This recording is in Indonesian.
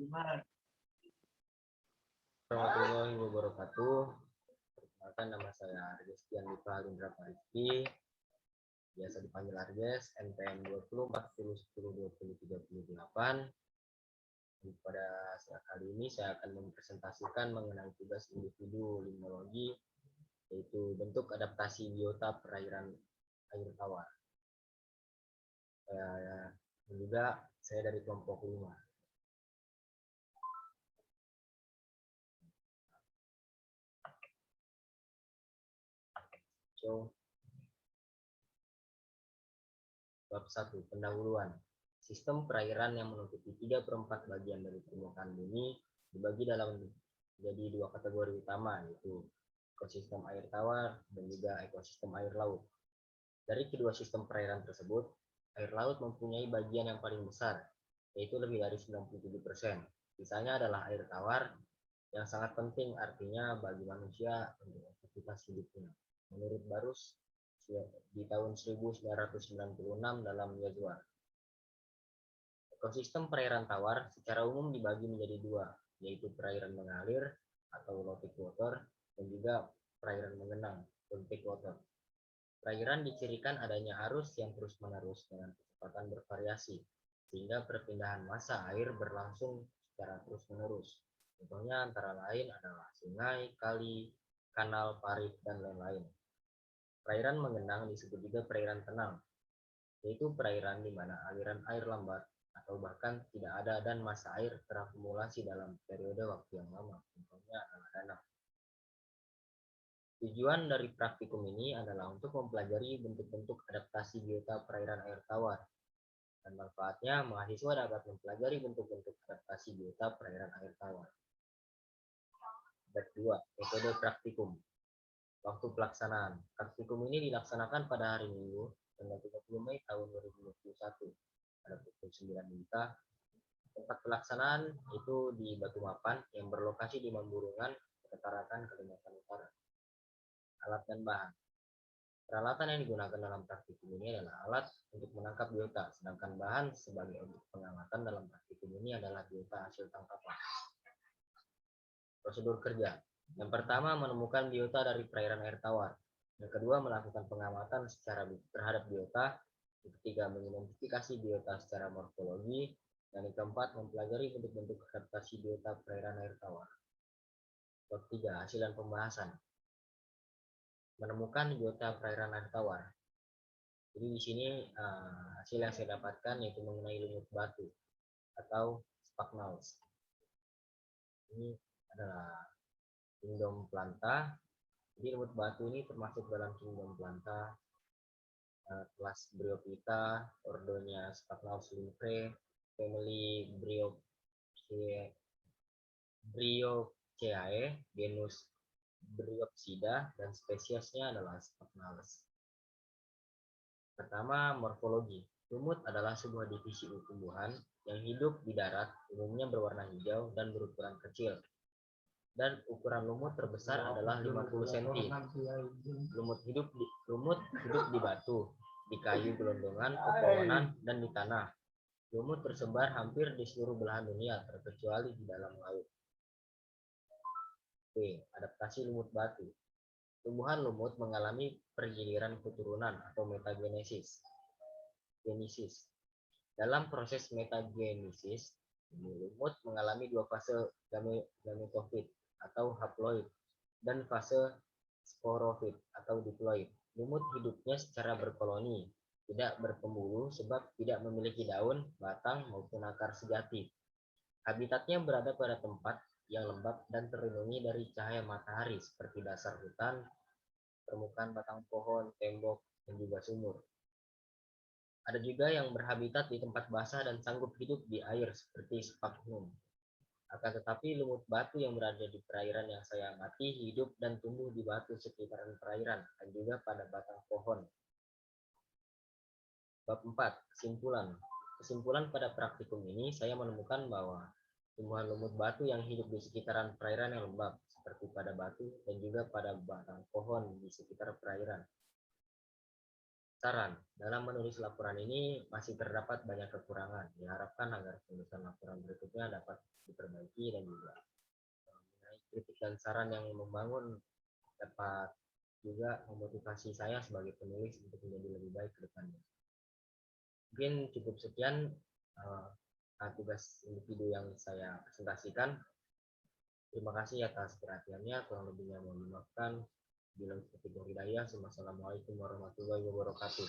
Warahmatullahi wabarakatuh. Perkenalkan, nama saya Argeskian Dipa Lindra Pariki, biasa dipanggil Arges, NPM 204010102038. Pada saat kali ini saya akan mempresentasikan mengenai tugas individu limnologi, yaitu bentuk adaptasi biota perairan air tawar. Dan juga saya dari kelompok 5. Bab 1. Pendahuluan. Sistem perairan yang menutupi 3/4 bagian dari permukaan bumi dibagi dalam menjadi 2 kategori utama, yaitu ekosistem air tawar dan juga ekosistem air laut. Dari kedua sistem perairan tersebut, air laut mempunyai bagian yang paling besar, yaitu lebih dari 97%. Sisanya adalah air tawar yang sangat penting artinya bagi manusia untuk aktivitas hidupnya. Menurut Barus di tahun 1996 dalam Yazwar. Ekosistem perairan tawar secara umum dibagi menjadi 2, yaitu perairan mengalir atau lotic water dan juga perairan mengenang, contact water. Perairan dicirikan adanya arus yang terus-menerus dengan kecepatan bervariasi, sehingga perpindahan massa air berlangsung secara terus-menerus. Contohnya antara lain adalah sungai, kali, kanal, parit, dan lain-lain. Perairan mengenang disebut juga perairan tenang, yaitu perairan di mana aliran air lambat atau bahkan tidak ada dan massa air terakumulasi dalam periode waktu yang lama. Contohnya adalah danau. Tujuan dari praktikum ini adalah untuk mempelajari bentuk-bentuk adaptasi biota perairan air tawar. Dan manfaatnya, mahasiswa dapat mempelajari bentuk-bentuk adaptasi biota perairan air tawar. Bab 2. Metode praktikum. Waktu pelaksanaan. Praktikum ini dilaksanakan pada hari Minggu, tanggal 30 Mei tahun 2021. Pada pukul 9 WITA. Tempat pelaksanaan itu di Batu Mapan yang berlokasi di Mamburungan, Tarakan, Kalimantan Utara. Alat dan bahan. Peralatan yang digunakan dalam praktikum ini adalah alat untuk menangkap biota, sedangkan bahan sebagai objek pengamatan dalam praktikum ini adalah biota hasil tangkapan. Prosedur kerja. Yang pertama, menemukan biota dari perairan air tawar. Yang kedua, melakukan pengamatan secara terhadap biota. Yang ketiga, mengidentifikasi biota secara morfologi. Dan yang keempat, mempelajari bentuk-bentuk adaptasi biota perairan air tawar. Bab 3. Hasil dan pembahasan. Menemukan biota perairan air tawar. Jadi di sini hasil yang saya dapatkan yaitu mengenai lumut batu atau sphagnums. Ini adalah kingdom planta. Jadi lumut batu ini termasuk dalam kingdom planta, kelas Bryophyta, ordonya Sphagnums lymphrae, family Bryophyceae, genus Bryopsida, dan spesiesnya adalah Sphagnales. Pertama, morfologi. Lumut adalah sebuah divisi tumbuhan yang hidup di darat, umumnya berwarna hijau dan berukuran kecil. Dan ukuran lumut terbesar adalah 50 cm. Lumut hidup di batu, di kayu gelondongan, pepohonan, dan di tanah. Lumut tersebar hampir di seluruh belahan dunia, terkecuali di dalam laut. B. Adaptasi lumut batu. Tumbuhan lumut mengalami pergiliran keturunan atau metagenesis. Dalam proses metagenesis, lumut mengalami 2 fase gametofit atau haploid dan fase sporofit atau diploid. Lumut hidupnya secara berkoloni, tidak berpembuluh sebab tidak memiliki daun, batang maupun akar sejati. Habitatnya berada pada tempat yang lembab dan terlindungi dari cahaya matahari seperti dasar hutan, permukaan batang pohon, tembok, dan juga sumur. Ada juga yang berhabitat di tempat basah dan sanggup hidup di air seperti sphagnum. Akan tetapi lumut batu yang berada di perairan yang saya amati hidup dan tumbuh di batu sekitaran perairan dan juga pada batang pohon. Bab 4. Kesimpulan. Kesimpulan pada praktikum ini saya menemukan bahwa tumbuhan lumut batu yang hidup di sekitaran perairan yang lembab seperti pada batu dan juga pada batang pohon di sekitar perairan Saran, dalam menulis laporan ini masih terdapat banyak kekurangan. Diharapkan agar penulisan laporan berikutnya dapat diperbaiki dan juga kritik dan saran yang membangun dapat juga memotivasi saya sebagai penulis untuk menjadi lebih baik ke depannya. Mungkin cukup sekian tugas individu yang saya presentasikan. Terima kasih atas perhatiannya. Kurang lebihnya mohon dimaafkan. Bila seperti hidayah. Wassalamualaikum warahmatullahi wabarakatuh.